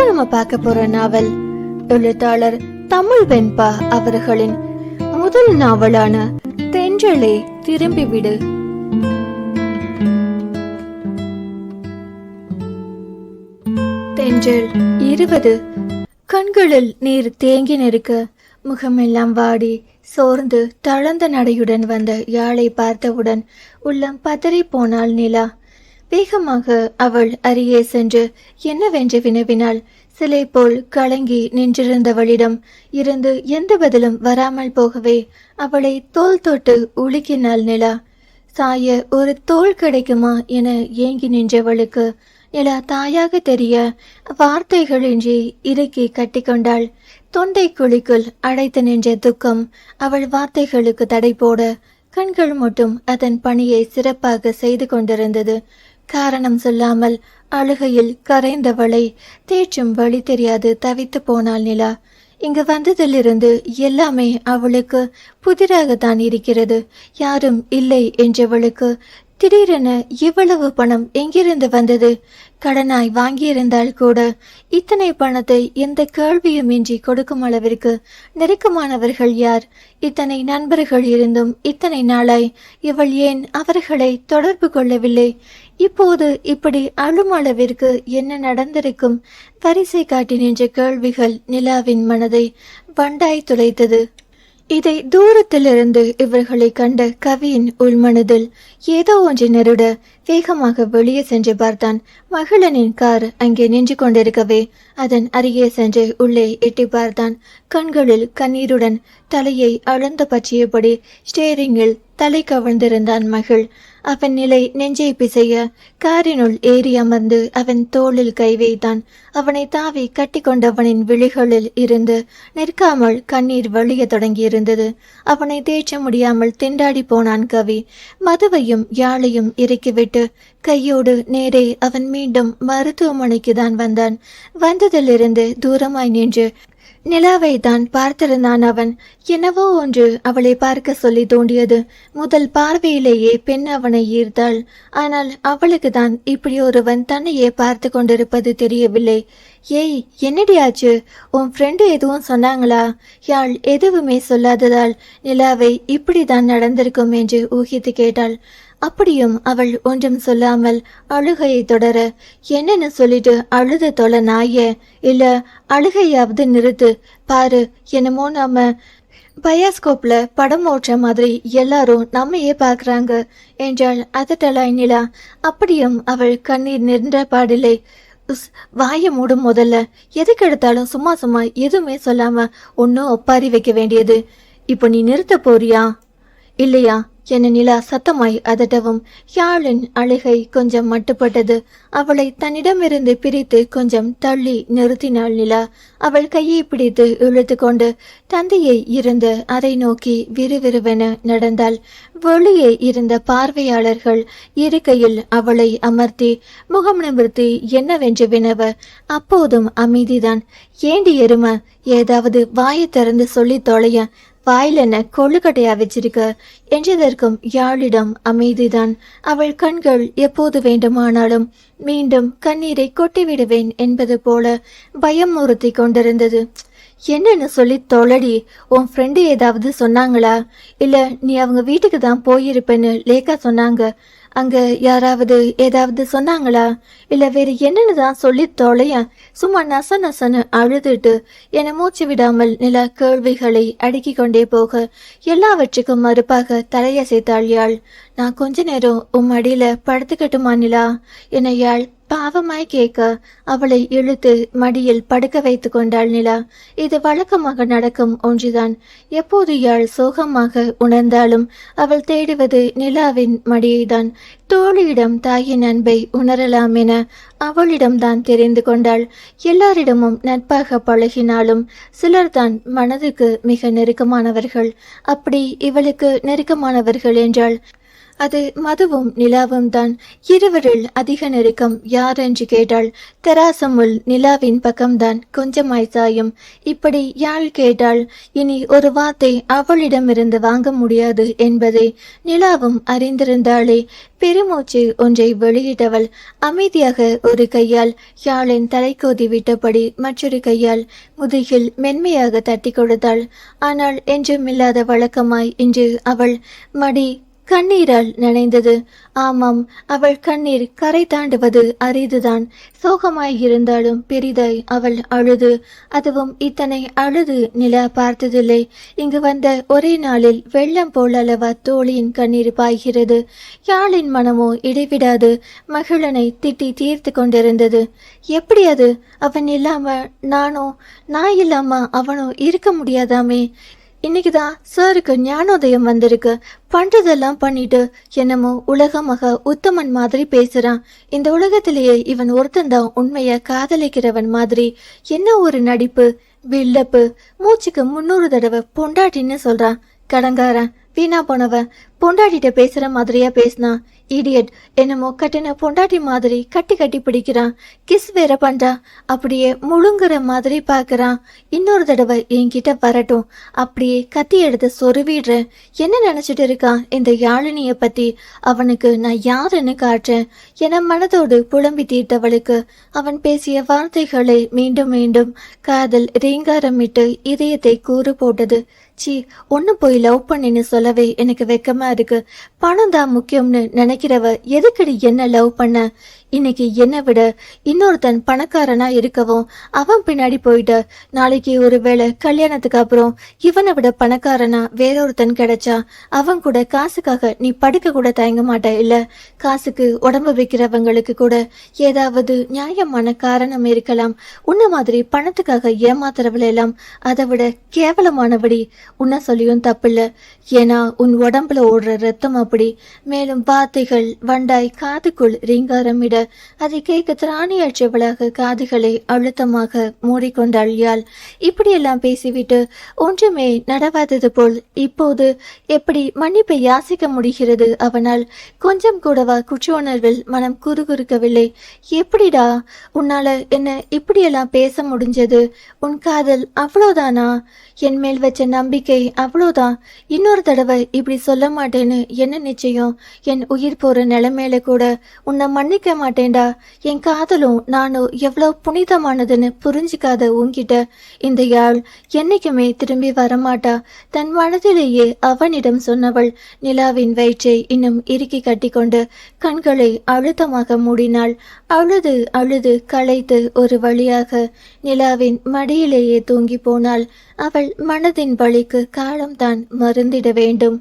இப்ப நம்ம பார்க்க போற நாவல் எழுத்தாளர் தமிழ் வெண்பா அவர்களின் முதல் நாவலான தென்றலே திரும்பிவிடு. தென்றல் 20. கண்களில் நீர் தேங்கி நிற்க, முகமெல்லாம் வாடி சோர்ந்து தளர்ந்த நடையுடன் வந்த யாழை பார்த்தவுடன் உள்ளம் பதறி போனாள் நிலா. வேகமாக அவள் அருகே சென்று என்னவென்று வினவினாள். சிலை போல் கலங்கி நின்றிருந்தவளிடம் இருந்து எந்த பதிலும் வராமல் போகவே அவளை தோள் தொட்டு உலுக்கினாள் நிலா. சாய ஒரு தோள் கிடைக்குமா என ஏங்கி நின்றவளுக்கு நிலா தாயாக தெரிய வார்த்தைகளின்றி இறுக்கி கட்டிக்கொண்டாள். தொண்டை குழிக்குள் அடைத்து நின்ற துக்கம் அவள் வார்த்தைகளுக்கு தடை போட கண்கள் மட்டும் அதன் பணியை சிறப்பாக செய்து கொண்டிருந்தது. காரணம் சொல்லாமல் அழுகையில் கரைந்தவளை தேற்றும் வழி தெரியாது தவித்து போனாள் நிலா. இங்கு வந்ததிலிருந்து எல்லாமே அவளுக்கு புதிராகத்தான் இருக்கிறது. யாரும் இல்லை என்றவளுக்கு திடீரென இவ்வளவு பணம் எங்கிருந்து வந்தது? கடனாய் வாங்கியிருந்தால் கூட இத்தனை பணத்தை எந்த கேள்வியும் இன்றி கொடுக்கும் அளவிற்கு நெருக்கமானவர்கள் யார்? இத்தனை நண்பர்கள் இருந்தும் இத்தனை நாளாய் இவள் ஏன் அவர்களை தொடர்பு கொள்ளவில்லை? இப்போது இப்படி அழும் அளவிற்கு என்ன நடந்திருக்கும்? வரிசை காட்டி நின்ற கேள்விகள் நிலாவின் மனதை வண்டாய் துளைத்தது. இதை தூரத்திலிருந்து இவர்களை கண்ட கவியின் உள்மனதில் ஏதோ ஒன்று நெருட வேகமாக வெளியே சென்று பார்த்தான். மகிழனின் கார் அங்கே நின்று கொண்டிருக்கவே அதன் அருகே சென்று உள்ளே எட்டி பார்த்தான். கண்களில் கண்ணீருடன் தலையை அழுந்த பற்றியபடி ஸ்டேரிங்கில் தலை கவிழ்ந்திருந்தான் மகிழ். அவன் நிலை நெஞ்சை பிசைய காரினுள் ஏறி அமர்ந்து அவன் தோளில் கை வைத்தான். அவனை தாவி கட்டி கொண்டவனின் விழிகளில் இருந்து நிற்காமல் கண்ணீர் வழிய தொடங்கியிருந்தது. அவனை தேற்ற முடியாமல் திண்டாடி போனான் கவி. மதுவையும் யாழையும் இறக்கிவிட்டு கையோடு நேரே அவன் மீண்டும் மருத்துவமனைக்கு தான் வந்தான். வந்ததிலிருந்து தூரமாய் நின்று நிலாவை தான் பார்த்திருந்தான் அவன். என்னவோ ஒன்று அவளை பார்க்க சொல்லி தோண்டியது. முதல் பார்வையிலேயே பெண் அவனை ஈர்த்தாள். ஆனால் அவளுக்கு தான் இப்படி ஒருவன் தன்னையே பார்த்து கொண்டிருப்பது தெரியவில்லை. ஏய், என்னடியாச்சு? உன் ஃப்ரெண்டு எதுவும் சொன்னாங்களா? யாழ் எதுவுமே சொல்லாததால் நிலாவை இப்படிதான் நடந்திருக்கும் என்று ஊகித்து கேட்டாள். அப்படியும் அவள் ஒன்றும் சொல்லாமல் அழுகையை தொடர, என்னன்னு சொல்லிட்டு அழுத தொலை நாய, இல்ல அழுகையாவது நிறுத்து. பாரு, என்னமோ நாம பயாஸ்கோப்ல படம் ஓட்டுற மாதிரி எல்லாரும் நம்மையே பார்க்கறாங்க என்றாள் அதட்டலாய் நிலா. அப்படியும் அவள் கண்ணீர் நின்ற பாடில்லை. வாய மூடும் முதல்ல. எதுக்கு எடுத்தாலும் சும்மா சும்மா எதுவுமே சொல்லாம ஒன்னும் ஒப்பாரி வைக்க வேண்டியது. இப்போ நீ நிறுத்த போறியா இல்லையா என நிலா சத்தமாய் அதட்டவும் யாழின் அழுகை கொஞ்சம் மட்டுப்பட்டது. அவளை தன்னிடமிருந்து பிரித்து கொஞ்சம் தள்ளி நிறுத்தினாள் நிலா. அவள் கையை பிடித்து இழுத்து கொண்டு தந்தையை இருந்த அறை நோக்கி விறுவிறுவென நடந்தாள். வெளியே இருந்த பார்வையாளர்கள் இருக்கையில் அவளை அமர்த்தி முகம் நிமிர்த்தி என்னவென்று வினவ அப்போதும் அமைதிதான். ஏண்டி எரும, ஏதாவது வாயை திறந்து சொல்லி தொலைய, வாயில் என்ன கொள்ளுக்கட்டையா வச்சிருக்க என்றதற்கும் யாழிடம் அமைதிதான். அவள் கண்கள் எப்போது வேண்டுமானாலும் மீண்டும் கண்ணீரை கொட்டிவிடுவேன் என்பது போல பயம் உறுத்தி கொண்டிருந்தது. என்னன்னு சொல்லி தொலைடி. உன் ஃப்ரெண்டு ஏதாவது சொன்னாங்களா? இல்ல நீ அவங்க வீட்டுக்கு தான் போயிருப்பேன்னு லேக்கா சொன்னாங்க. அங்க யாராவது ஏதாவது சொன்னாங்களா? இல்ல வேற என்னன்னு தான் சொல்லி தொலைய. சும்மா நச நசன்னு அழுதுட்டு என மூச்சு விடாமல் நிலா கேள்விகளை அடுக்கி கொண்டே போக எல்லாவற்றுக்கும் மறுப்பாக தலையசைத்தாள் யாழ். நான் கொஞ்ச நேரம் உன் அடியில படுத்துக்கட்டுமா நிலா என யாழ் பாவமாய் கேட்க அவளை இழுத்து மடியில் படுக்க வைத்து கொண்டாள் நிலா. இது வழக்கமாக நடக்கும் ஒன்றுதான். எப்போது யாழ் சோகமாக உணர்ந்தாலும் அவள் தேடுவது நிலாவின் மடியைதான். தோழியிடம் தாயின் அன்பை உணரலாம் என அவளிடம்தான் தெரிந்து கொண்டாள். எல்லாரிடமும் நட்பாக பழகினாலும் சிலர்தான் மனதுக்கு மிக நெருக்கமானவர்கள். அப்படி இவளுக்கு நெருக்கமானவர்கள் என்றால் அது மதுவும் நிலாவும் தான். இருவரில் அதிக நெருக்கம் யார் என்று கேட்டால் தெராசமுள் நிலாவின் பக்கம்தான் கொஞ்சமாய் சாயும். இப்படி யாழ் கேட்டால் இனி ஒரு வார்த்தை அவளிடமிருந்து வாங்க முடியாது என்பதை நிலாவும் அறிந்திருந்தாளே. பெருமூச்சு ஒன்றை வெளியிட்டவள் அமைதியாக ஒரு கையால் யாழின் தலைக்கோதி விட்டபடி மற்றொரு கையால் முதுகில் மென்மையாக தட்டி கொடுத்தாள். ஆனால் என்றுமில்லாத வழக்கமாய் இன்று அவள் மடி கண்ணீரால் நனைந்தது. ஆமாம், அவள் கண்ணீர் கரை தாண்டுவது அரிதுதான். சோகமாய் இருந்தாலும் பெரிதாய் அவள் அழுது. அதுவும் இத்தனை அழுது நிலா பார்த்ததில்லை. இங்கு வந்த ஒரே நாளில் வெள்ளம் போல் அளவா தோழியின் கண்ணீர் பாய்கிறது. யாழின் மனமோ இடைவிடாது மகிழனை திட்டி தீர்த்து கொண்டிருந்தது. எப்படி அது? அவன் இல்லாம நான் இல்லாம அவனோ இருக்க முடியாதாமே. இன்னைக்குதான் சாருக்கு ஞானோதயம் வந்திருக்கு. பண்றதெல்லாம் பண்ணிட்டு என்னமோ உலகமாக உத்தமன் மாதிரி பேசுறான். இந்த உலகத்திலேயே இவன் ஒருத்தந்தான் உண்மைய காதலிக்கிறவன் மாதிரி. என்ன ஒரு நடிப்பு, வில்லப்பு. மூச்சுக்கு 300 தடவை பொண்டாட்டின்னு சொல்றான். கடங்காரன், வீணா போனவன். பொண்டாட்டிட்ட பேசுற மாதிரியா பேசினா? இடியட். என்னமோ கட்டின பொண்டாட்டி மாதிரி கட்டி கட்டி பிடிக்கிறான். கிஸ் வேற பண்றான். அப்படியே முழுங்குற மாதிரி பாக்குறான். இன்னொரு தடவை என்கிட்ட வரட்டும், அப்படியே கத்தி எடுத்து சொருவிடுறேன். என்ன நினைச்சிட்டு இருக்கான் இந்த யாழினிய பத்தி? அவனுக்கு நான் யாருன்னு காட்டுறேன் என மனதோடு புலம்பி தீர்த்தவளுக்கு அவன் பேசிய வார்த்தைகளை மீண்டும் மீண்டும் காதல் ரீங்காரமிட்டு இதயத்தை கூறு போட்டது. சி, ஒன்னு போய் லவ் பண்ணின்னு சொல்லவே எனக்கு வெக்கமா இருக்கு. பணம் தான் முக்கியம்னு நினைக்கிறவ எதுக்கடி என்ன லவ் பண்ண? இன்னைக்கு என்னை விட இன்னொருத்தன் பணக்காரனா இருக்கவும் அவன் பின்னாடி போயிட்ட. நாளைக்கு ஒரு வேளை கல்யாணத்துக்கு அப்புறம் இவனை விட பணக்காரனா வேறொருத்தன் கிடைச்சா அவன் கூட காசுக்காக நீ படுக்க கூட தயங்க மாட்ட இல்ல? காசுக்கு உடம்பு வைக்கிறவங்களுக்கு கூட ஏதாவது நியாயமான காரணம் இருக்கலாம். உன்ன மாதிரி பணத்துக்காக ஏமாத்துறவள எல்லாம் அதை விட கேவலமானபடி உன்ன சொல்லியும் தப்பில்ல. ஏன்னா உன் உடம்புல ஓடுற ரத்தம் அப்படி. மேலும் வார்த்தைகள் வண்டாய் காதுக்குள் ரீங்காரமிட அதை கேட்க திராணியற்றவளாக காதுகளை அழுத்தமாக மூடிக்கொண்டாள் யாழ். இப்படியெல்லாம் பேசிவிட்டு ஒன்றுமே நடவாதது போல் இப்போது எப்படி மன்னிப்பை யாசிக்க முடிகிறது அவனால்? கொஞ்சம் கூடவா குற்ற உணர்வில் மனம் குறுகுறுக்கவில்லை. எப்படிடா உன்னால என்ன இப்படியெல்லாம் பேச முடிஞ்சது? உன் காதல் அவ்வளோதானா? என் மேல் வச்ச நம்பிக்கை அவ்வளோதான். இன்னொரு தடவை இப்படி சொல்ல மாட்டேன்னு என்ன நிச்சயம்? என் உயிர் போற நிலைமையில கூட உன்னை மன்னிக்க மாட்டேன்டா. என் காதலும் நானும் எவ்வளவு புனிதமானதுன்னு புரிஞ்சிக்காத உன்கிட்ட இந்த யாழ் என்னைக்குமே திரும்பி வரமாட்டா. தன் மனதிலேயே அவனிடம் சொன்னவள் நிலாவின் வயிற்றை இன்னும் இறுக்கி கட்டிக்கொண்டு கண்களை அழுத்தமாக மூடினாள். அழுது அழுது களைத்து ஒரு வழியாக நிலாவின் மடியிலேயே தூங்கி போனாள். அவள் மனதின் வலிக்கு காலம்தான் மருந்திட வேண்டும்.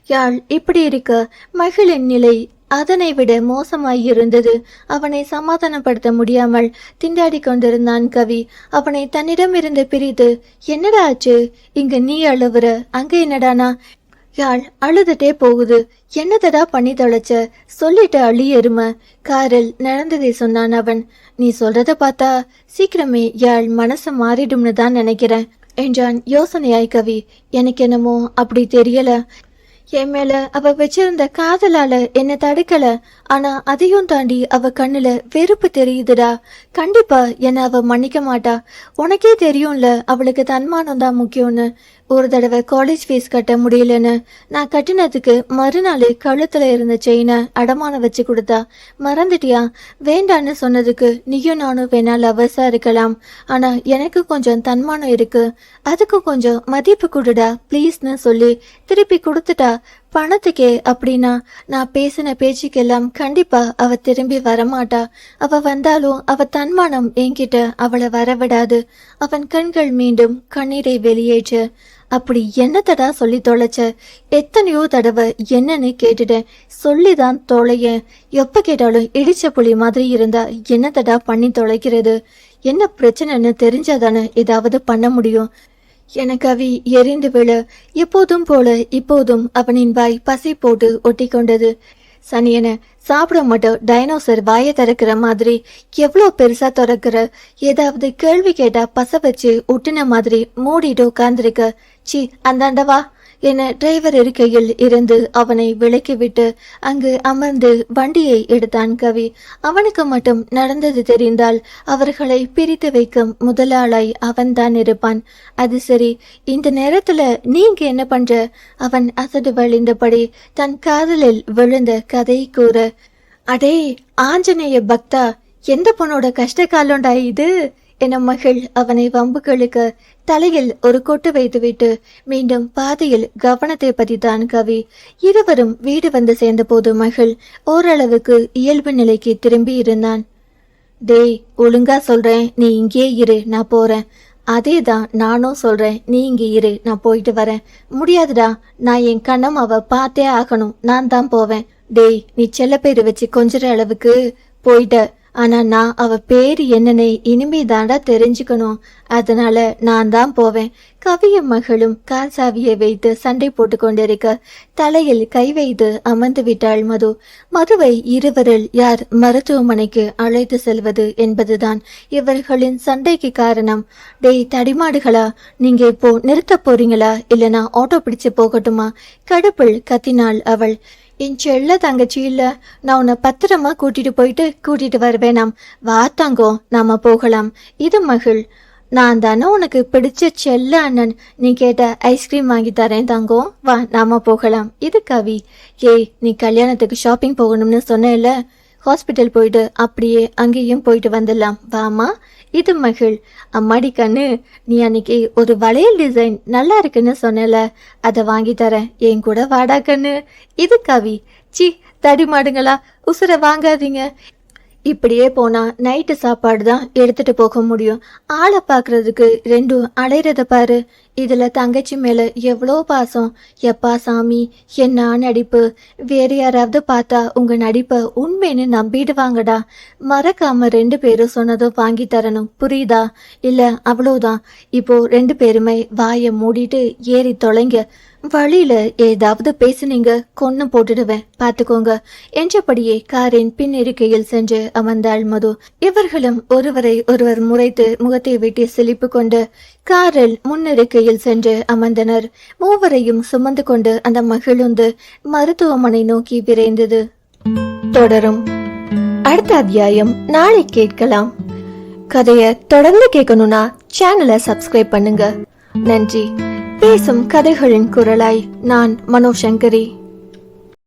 யாழ் இப்படி இருக்க மகளின் நிலை அதனை விட மோசமாயிருந்தது. அவனை சமாதானப்படுத்த முடியாமல் திண்டாடி கொண்டிருந்தான் கவி. அவனை தன்னிடமிருந்து பிரித்து, என்னடா ஆச்சு? இங்க நீ அழுவுற, அங்க என்னடானா? யாழ் அழுதுட்டே போகுது. என்னதடா பண்ணி தொலைச்ச? சொல்லிட்டு அழி எரும. காரில் நடந்ததை சொன்னான் அவன். நீ சொல்றத பார்த்தா சீக்கிரமே யாழ் மனசு மாறிடும்னு தான் நினைக்கிறேன் என்றான் யோசனையாய் கவி. எனக்கு என்னமோ அப்படி தெரியல. என் மேல அவ வச்சிருந்த காதலால என்ன தடுக்கல. ஆனா அதையும் தாண்டி அவ கண்ணுல வெறுப்பு தெரியுதுடா. கண்டிப்பா என்ன அவ மன்னிக்க மாட்டா. உனக்கே தெரியும்ல அவளுக்கு தன்மானம் தான் முக்கியம்னு. ஒரு தடவை காலேஜ் ஃபீஸ் கட்ட முடியலன்னு நான் கட்டினதுக்கு மறுநாள் கழுத்துல இருந்த செயினை அடமானம் வச்சு கொடுத்தா. மறந்துட்டியா? வேண்டான்னு சொன்னதுக்கு நீயும் நானும் வேணா லவர்ஸா இருக்கலாம். ஆனா எனக்கு கொஞ்சம் தன்மானம் இருக்கு, அதுக்கு கொஞ்சம் மதிப்பு கொடுடா ப்ளீஸ்னு சொல்லி திருப்பி கொடுத்துட்டா. பணத்துக்கே அப்படின்னா நான் பேசின பேச்சுக்கெல்லாம் கண்டிப்பா அவ திரும்பி வரமாட்டா. அவ வந்தாலும் அவ தன்மானம் என்கிட்ட அவளை வரவிடாது. அவன் கண்கள் மீண்டும் கண்ணீரை வெளியேற்ற, அப்படி என்னத்தடா சொல்லி தொலைச்ச? எத்தனையோ தடவை என்னன்னு கேட்டுட்டேன், சொல்லிதான் தொலைய. எப்ப கேட்டாலும் இடிச்ச புலி மாதிரி இருந்தா என்னத்தடா பண்ணி தொலைக்கிறது? என்ன பிரச்சனைன்னு தெரிஞ்சாதானே ஏதாவது பண்ண முடியும். எனக்கு அவி எரிந்து விழ எப்போதும் போல இப்போதும் அவனின் வாய் பசை போட்டு ஒட்டி கொண்டது. சனியன சாப்பிட மாட்டோம், டைனோசர் வாயை திறக்கிற மாதிரி எவ்வளோ பெருசா திறக்கிற. ஏதாவது கேள்வி கேட்டா பச வச்சு ஒட்டின மாதிரி மூடிட்டு உட்கார்ந்துருக்க. சி, அந்தாண்டவா என டிரைவர் இருக்கையில் இருந்து அவனை விலக்கிவிட்டு அங்கு அமர்ந்து வண்டியை எடுத்தான் கவி. அவனுக்கு மட்டும் நடந்தது தெரிந்தால் அவர்களை பிரித்து வைக்கும் முதலாளாய் அவன்தான் இருப்பான். அது சரி, இந்த நேரத்துல நீங்க என்ன பண்ற? அவன் அசடு வழிந்தபடி தன் காதலில் விழுந்த கதை கூற, அடே ஆஞ்சநேய பக்தா, எந்த பொண்ணோட கஷ்ட காலம்டா இது என மகள் அவனை வம்புகளுக்க தலையில் ஒரு கொட்டு வைத்துவிட்டு மீண்டும் பாதையில் கவனத்தை பதித்தான் கவி. இருவரும் வீடு வந்து சேர்ந்த போது மகள் ஓரளவுக்கு இயல்பு நிலைக்கு திரும்பி இருந்தான். டேய், ஒழுங்கா சொல்றேன், நீ இங்கே இரு, நான் போறேன். அதேதான் நானும் சொல்றேன், நீ இங்கே இரு, நான் போயிட்டு வரேன். முடியாதுடா, நான் என் கண்ணம் அவ பார்த்தே ஆகணும், நான் தான் போவேன். டேய், நீ செல்ல பேரு வச்சு கொஞ்சற அளவுக்கு போயிட்ட. ஆனா நான் அவ பேரு என்னன்னு இனிமே தாண்டா தெரிஞ்சுக்கணும். அதனால நான் தான் போவேன். கவியும் மகளும் கால் சாவியை வைத்து சண்டை போட்டு கொண்டிருக்க தலையில் கை வைத்து அமர்ந்து விட்டாள் மது. மதுவை இருவரில் யார் மருத்துவமனைக்கு அழைத்து செல்வது என்பதுதான் இவர்களின் சண்டைக்கு காரணம். டேய் தடிமாடுகளா, நீங்க இப்போ நிறுத்த போறீங்களா இல்லனா ஆட்டோ பிடிச்சு போகட்டுமா? கடுப்பில் கத்தினாள் அவள். என் செல்ல தங்கச்சி இல்ல, நான் உன்னை பத்திரமா கூட்டிட்டு வருவேனாம். வா தங்கம், நாம போகலாம். இது மகள். நான் தானே உனக்கு பிடிச்ச செல்ல அண்ணன், நீ கேட்ட ஐஸ்கிரீம் வாங்கி தரேன் தங்கம், வா நாம போகலாம். இது கவி. ஏய், நீ கல்யாணத்துக்கு ஷாப்பிங் போகணும்னு சொன்னேல்ல, ஹாஸ்பிட்டல் போயிட்டு அப்படியே அங்கேயும் போயிட்டு வந்துடலாம், வாமா. இது மகள். அம்மாடி கண்ணு, நீ அன்னைக்கு ஒரு வளையல் டிசைன் நல்லா இருக்குன்னு சொன்னல, அதை வாங்கி தரேன், என் கூட வாடா கண்ணு. இது கவி. சி தடி மாடுங்களா, உசுர வாங்காதீங்க. இப்படியே போனா நைட்டு சாப்பாடு தான் எடுத்துட்டு போக முடியும். ஆளை பாக்குறதுக்கு ரெண்டும் அலைறத பாரு. இதுல தங்கச்சி மேல எவ்வளோ பாசம். எப்பா சாமி, என்ன நடிப்பு. வேற யாராவது பார்த்தா உங்க நடிப்பை உண்மைன்னு நம்பிடுவாங்கடா. மறக்காம 2 பேரும் சொன்னதும் வாங்கி தரணும், புரியுதா? இல்ல அவ்வளோதான். இப்போ 2 பேருமே வாயை மூடிட்டு ஏறி தொலைங்க. வழியில ஏதாவது பேசுனீங்க, கொன்னு போட்டுடுவேன், பாத்துக்கோங்க என்றபடியே காரின் பின் இருக்கையில் சென்று அமர்ந்தாள் மது. இவர்களும் ஒருவரை ஒருவர் முறைத்து முகத்தை வெட்டி சிலிப்பு கொண்டு காரில் முன்னிருக்கையில் சென்று அமர்ந்தனர். மூவரையும் சுமந்து கொண்டு அந்த மகிழுந்து மருத்துவமனை நோக்கி விரைந்தது. தொடரும். அடுத்த அத்தியாயம் நாளை கேட்கலாம். கதையை தொடர்ந்து கேட்கணும்னா சேனலை சப்ஸ்கிரைப் பண்ணுங்க. நன்றி. பேசும் கதைகளின் குரலாய் நான் மனோசங்கரி.